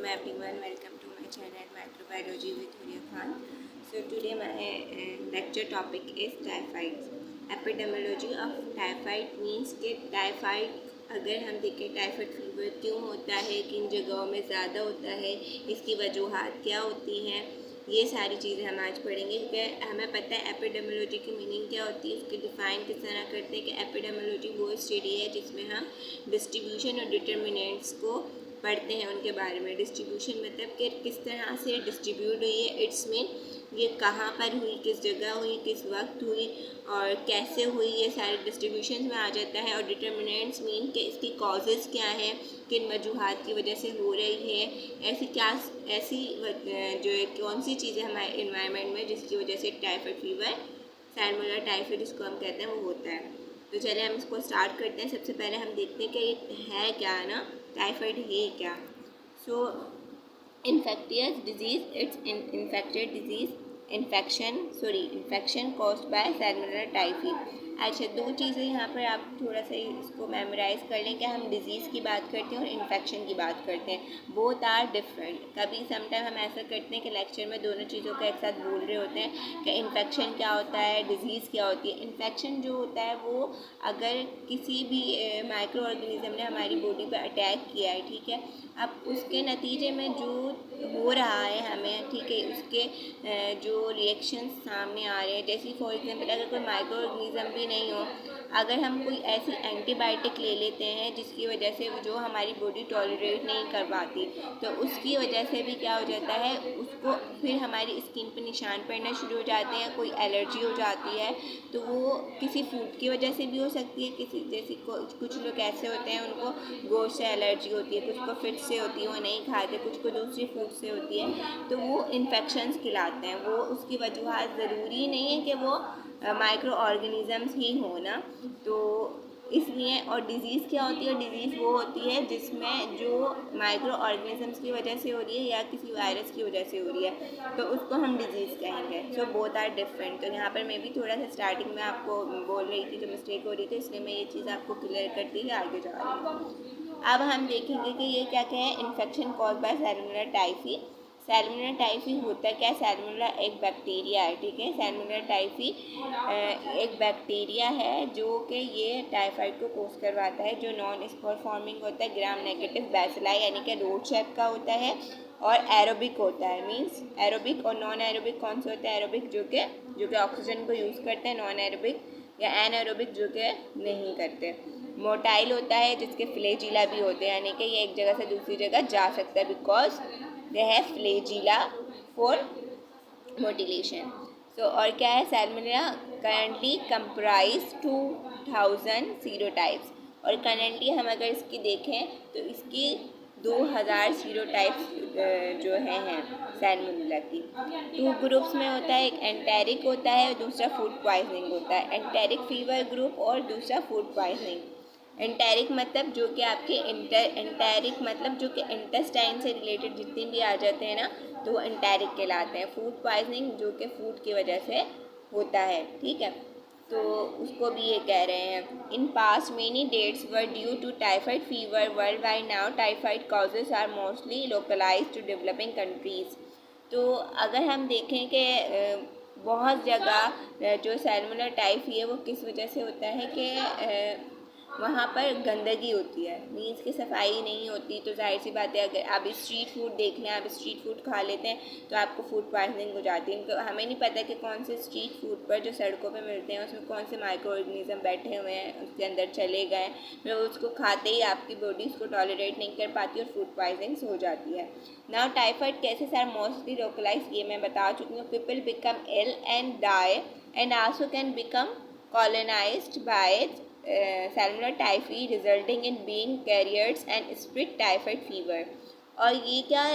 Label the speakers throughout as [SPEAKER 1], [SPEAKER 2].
[SPEAKER 1] Assalamualaikum everyone, welcome to my channel Microbiology with Huria Khan. So today my lecture topic is typhoid. Epidemiology of typhoid means कि typhoid अगर हम देखें typhoid fever क्यों होता है, किन जगहों में ज़्यादा होता है, इसकी वजूहात क्या होती हैं, ये सारी चीज़ें हम आज पढ़ेंगे। क्योंकि हमें पता है एपिडेमियोलॉजी की मीनिंग क्या होती है, उसकी डिफ़ाइन किस तरह करते हैं कि एपिडेमियोलॉजी वो स्टडी है जिसमें हम डिस्ट्रीब्यूशन और डिटर्मिनेंट्स को पढ़ते हैं, उनके बारे में। डिस्ट्रीब्यूशन मतलब कि किस तरह से डिस्ट्रीब्यूट हुई है, इट्स मीन ये कहाँ पर हुई, किस जगह हुई, किस वक्त हुई और कैसे हुई, ये सारे डिस्ट्रीब्यूशन में आ जाता है। और डिटर्मिनेंट्स मीन कि इसकी कॉजेज़ क्या हैं, किन वजूहात की वजह से हो रही है, ऐसी जो है कौन सी चीज़ें हमारे इन्वायरमेंट में जिसकी वजह से टाइफाइड फीवर, सैल्मोनेला टाइफाइड जिसको हम कहते हैं, वो होता है। तो चलिए हम इसको स्टार्ट करते हैं। सबसे पहले हम देखते हैं कि ये है क्या ना, टाइफाइड है क्या। So infectious disease, it's infected disease, infection caused by Salmonella typhi. अच्छा, दो चीज़ें यहाँ पर आप थोड़ा सा इसको मेमोराइज़ कर लें कि हम डिज़ीज़ की बात करते हैं और इन्फेक्शन की बात करते हैं। Both are different. कभी समटाइम हम ऐसा करते हैं कि लेक्चर में दोनों चीज़ों का एक साथ बोल रहे होते हैं कि इन्फेक्शन क्या होता है, डिज़ीज़ क्या होती है। इन्फेक्शन जो होता है वो अगर किसी भी माइक्रो ऑर्गेनिज्म ने हमारी बॉडी पर अटैक किया है, ठीक है, अब उसके नतीजे में जो हो रहा है हमें, ठीक है, उसके जो रिएक्शंस सामने आ रहे हैं, जैसे फॉर एग्जांपल अगर कोई माइक्रो ऑर्गेनिज्म भी नहीं हो, अगर हम कोई ऐसी एंटीबायोटिक ले लेते हैं जिसकी वजह से जो हमारी बॉडी टॉलरेट नहीं कर पाती, तो उसकी वजह से भी क्या हो जाता है, उसको फिर हमारी स्किन पे निशान पड़ना शुरू हो जाते हैं, कोई एलर्जी हो जाती है। तो वो किसी फूड की वजह से भी हो सकती है, किसी जैसे कुछ लोग ऐसे होते हैं उनको गोश्त से एलर्जी होती है, कुछ को फिट से होती है, वो नहीं खाते, कुछ को दूसरी फूड से होती है, तो वो इन्फेक्शंस कहलाते हैं। वो उसकी वजूहात ज़रूरी नहीं है कि वो माइक्रो ऑर्गेनिज़म्स ही हो ना, तो इसलिए। और डिज़ीज़ क्या होती है, डिज़ीज़ वो होती है जिसमें जो माइक्रो ऑर्गेनिज़म्स की वजह से हो रही है या किसी वायरस की वजह से हो रही है, तो उसको हम डिज़ीज़ कहेंगे। So both are different. तो यहाँ पर मैं भी थोड़ा सा स्टार्टिंग में आपको बोल रही थी, जो मिस्टेक हो रही थी, इसलिए मैं ये चीज़ आपको क्लियर करती हुई आगे जा रही हूँ। अब हम देखेंगे कि ये क्या है, infection cause by Salmonella typhi. Salmonella typhi होता है क्या, सैल्मोनेला एक बैक्टीरिया है, ठीक है। सैल्मोनेला टाइफी एक बैक्टीरिया है जो कि ये टाइफाइड को कोज करवाता है, जो नॉन स्पोर फॉर्मिंग होता है, ग्राम नेगेटिव बैसिलाई यानी कि रोड शेप का होता है, और एरोबिक होता है। मींस एरोबिक और नॉन एरोबिक कौन से होता है, एरोबिक जो कि ऑक्सीजन को यूज़ करते हैं, नॉन एरोबिक या एनएरोबिक जो कि नहीं करते। मोटाइल होता है जिसके फ्लेजिला भी होते हैं, यानी कि ये एक जगह से दूसरी जगह जा सकता है, because they have flagella for motility. So और क्या है, सैल्मोनेला करंटली कंप्राइज 2000 सीरोटाइप्स, और करंटली हम अगर इसकी देखें तो इसकी 2000 सीरोटाइप्स जो हैं सैल्मोनेला की। 2 ग्रुप्स में होता है, एक एंटेरिक होता है और दूसरा फूड पॉइजनिंग होता है। एंटेरिक फीवर ग्रुप और दूसरा फूड पॉइजनिंग। एंटेरिक मतलब जो कि आपके एंटेरिक मतलब जो कि इंटेस्टाइन से रिलेटेड जितने भी आ जाते हैं ना, तो वो एंटेरिक कहलाते हैं। फूड पॉइजनिंग जो कि फूड की वजह से होता है, ठीक है, तो उसको भी ये कह रहे हैं। In past many deaths were due to typhoid fever worldwide. Now typhoid causes are mostly localize to developing countries. तो अगर हम देखें कि बहुत जगह जो सैल्मोनेला टाइफी है वो किस वजह से होता है कि वहाँ पर गंदगी होती है, मीन्स की सफाई नहीं होती। तो जाहिर सी बात है, अगर आप स्ट्रीट फूड देख लें, आप स्ट्रीट फूड खा लेते हैं तो आपको फूड पॉइजनिंग हो जाती है। तो हमें नहीं पता कि कौन से स्ट्रीट फूड पर जो सड़कों पे मिलते हैं उसमें कौन से माइक्रो ऑर्गेनिज्म बैठे हुए हैं, उसके अंदर चले गए, तो उसको खाते ही आपकी बॉडी उसको टॉलरेट नहीं कर पाती और फूड पॉइजनिंग हो जाती है। Now typhoid cases are mostly localize, ये मैं बता चुकी हूँ। People become ill and die and also can become colonized by Salmonella Typhi, resulting in being carriers and spread typhoid fever. और ये क्या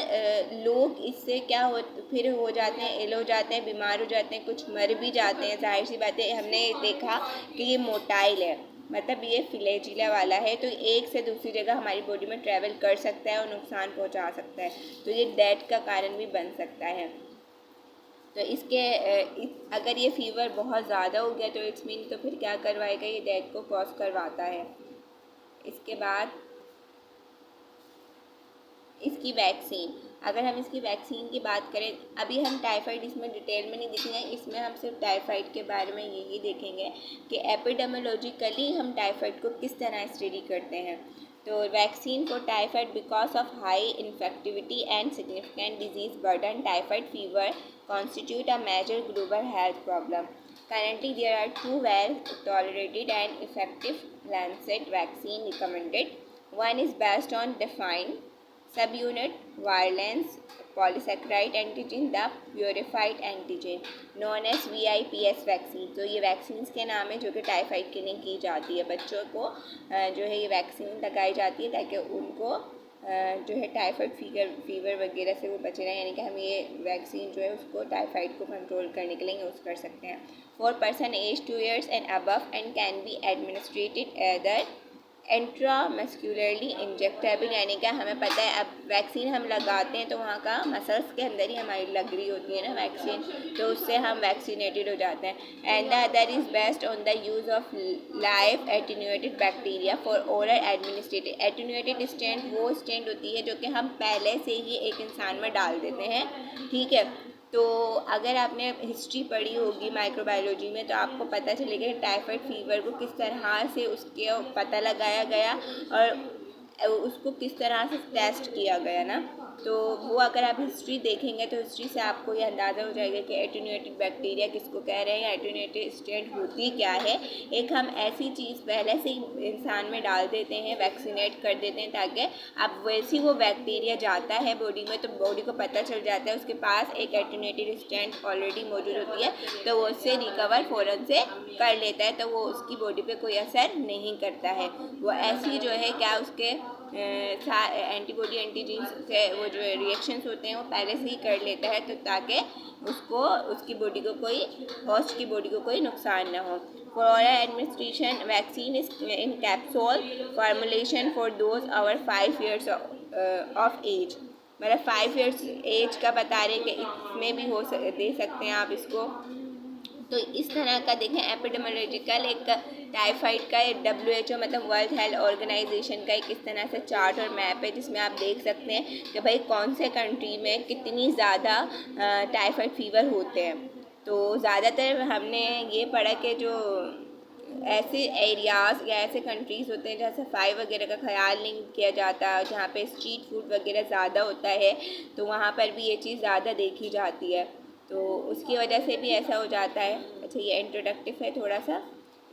[SPEAKER 1] लोग इससे क्या फिर हो जाते हैं, इल हो जाते हैं, बीमार हो जाते हैं, कुछ मर भी जाते हैं। जाहिर सी बात है, हमने देखा कि ये मोटाइल है, मतलब ये फ्लैजिला वाला है, तो एक से दूसरी जगह हमारी बॉडी में ट्रैवल कर सकता है और नुकसान पहुंचा सकता है, तो ये डेथ का कारण भी बन सकता है। तो अगर ये फीवर बहुत ज़्यादा हो गया तो इट्स मीन तो फिर क्या करवाएगा, ये डेथ को कॉज करवाता है। इसके बाद इसकी वैक्सीन, अगर हम इसकी वैक्सीन की बात करें, अभी हम टाइफाइड इसमें डिटेल में नहीं देखेंगे, इसमें हम सिर्फ टाइफाइड के बारे में यही देखेंगे कि एपिडेमियोलॉजिकली हम टाइफाइड को किस तरह स्टडी करते हैं। तो vaccine for typhoid because of high infectivity and significant disease burden typhoid fever constitute a major global health problem. Currently, there are two well-tolerated and effective Lancet vaccine recommended. One is based on defined subunit virulence polysaccharide antigen, the purified antigen, known as VIPS vaccine. तो ये vaccines के नाम है जो कि typhoid के लिए की जाती है। बच्चों को जो है ये वैक्सीन लगाई जाती है ताकि उनको जो है टाइफाइड फीवर वगैरह से वो बचे रहें, यानी कि हम ये वैक्सीन जो है उसको टाइफाइड को कंट्रोल करने के लिए यूज़ कर सकते हैं। For person age 2 years and above and can be administrated either intramuscularly injectable, यानी कि हमें पता है अब वैक्सीन हम लगाते हैं तो वहाँ का मसल्स के अंदर ही हमारी लग रही होती है ना वैक्सीन, तो उससे हम वैक्सीनेटेड हो जाते हैं। And the other is based on the use of live attenuated bacteria for oral administrated. Attenuated stent वो स्टेंट होती है जो कि हम पहले से ही एक इंसान में डाल देते हैं, ठीक है। तो अगर आपने हिस्ट्री पढ़ी होगी माइक्रोबायोलॉजी में तो आपको पता चलेगा कि टाइफाइड फीवर को किस तरह से उसके पता लगाया गया और उसको किस तरह से टेस्ट किया गया ना। तो वो अगर आप हिस्ट्री देखेंगे तो हिस्ट्री से आपको ये अंदाज़ा हो जाएगा कि एटीन्यूएटेड बैक्टीरिया किसको कह रहे हैं या एटीन्यूएटेड स्टेंट होती क्या है। एक हम ऐसी चीज़ पहले से ही इंसान में डाल देते हैं, वैक्सीनेट कर देते हैं ताकि अब वैसी वो बैक्टीरिया जाता है बॉडी में तो बॉडी को पता चल जाता है उसके पास एक एटीन्यूएटेड स्टेंट ऑलरेडी मौजूद होती है, तो वो उससे रिकवर फ़ौरन से कर लेता है, तो वो उसकी बॉडी पे कोई असर नहीं करता है। वो ऐसी जो है क्या उसके एंटीबॉडी एंटीजीन्स से वो जो रिएक्शंस होते हैं वो पहले से ही कर लेता है, तो ताकि उसको उसकी बॉडी को कोई होस्ट की बॉडी को कोई नुकसान ना हो। For oral administration vaccine is in capsule formulation for those over 5 years of age, मतलब 5 years एज का बता रहे हैं कि इसमें भी दे सकते हैं आप इसको। तो इस तरह का देखें एपिडेमियोलॉजिकल एक टाइफाइड का WHO मतलब वर्ल्ड हेल्थ ऑर्गेनाइजेशन का एक इस तरह से चार्ट और मैप है जिसमें आप देख सकते हैं कि भाई कौन से कंट्री में कितनी ज़्यादा टाइफाइड फीवर होते हैं। तो ज़्यादातर हमने ये पढ़ा कि जो ऐसे एरियाज़ या ऐसे कंट्रीज़ होते हैं जहाँ सफाई वगैरह का ख्याल नहीं किया जाता, जहाँ पे स्ट्रीट फूड वगैरह ज़्यादा होता है, तो वहाँ पर भी ये चीज़ ज़्यादा देखी जाती है, तो उसकी वजह से भी ऐसा हो जाता है। अच्छा ये इंट्रोडक्टिव है थोड़ा सा,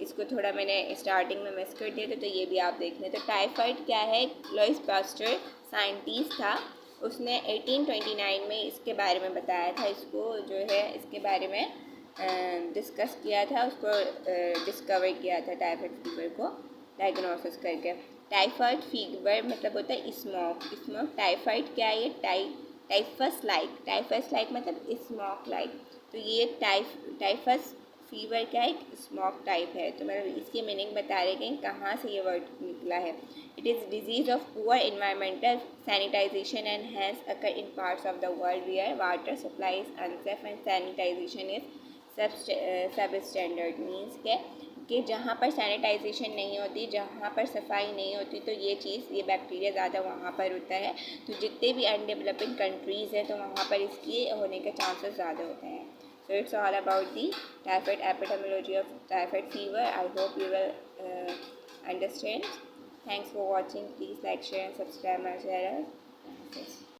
[SPEAKER 1] इसको थोड़ा मैंने स्टार्टिंग में मिस कर दिया था, तो ये भी आप देख लें। तो टाइफाइड क्या है, लुईस पास्चर साइंटिस्ट था, उसने 1829 में इसके बारे में बताया था, इसको जो है इसके बारे में डिस्कस किया था, उसको डिस्कवर किया था टाइफाइड फीवर को डायग्नोसिस करके। टाइफाइड फीवर मतलब होता है स्मोक। टाइफाइड क्या है, ये टाइफस लाइक मतलब स्मोक लाइक, तो ये टाइफस फीवर क्या है, स्मोक टाइप है। तो मतलब इसकी मीनिंग बता रहे कि कहाँ से ये वर्ड निकला है। It is disease of poor environmental sanitization and hence occur in parts of the world where water supply is unsafe and sanitization is substandard. Means कि जहाँ पर सैनिटाइजेशन नहीं होती, जहाँ पर सफाई नहीं होती, तो ये बैक्टीरिया ज़्यादा वहाँ पर होता है। तो जितने भी अनडेवलपिंग कंट्रीज़ हैं तो वहाँ पर इसके होने के चांसेस ज़्यादा होते हैं। So it's all about the typhoid epidemiology of typhoid fever. I hope you will understand. Thanks for watching. Please like, share and subscribe my channel.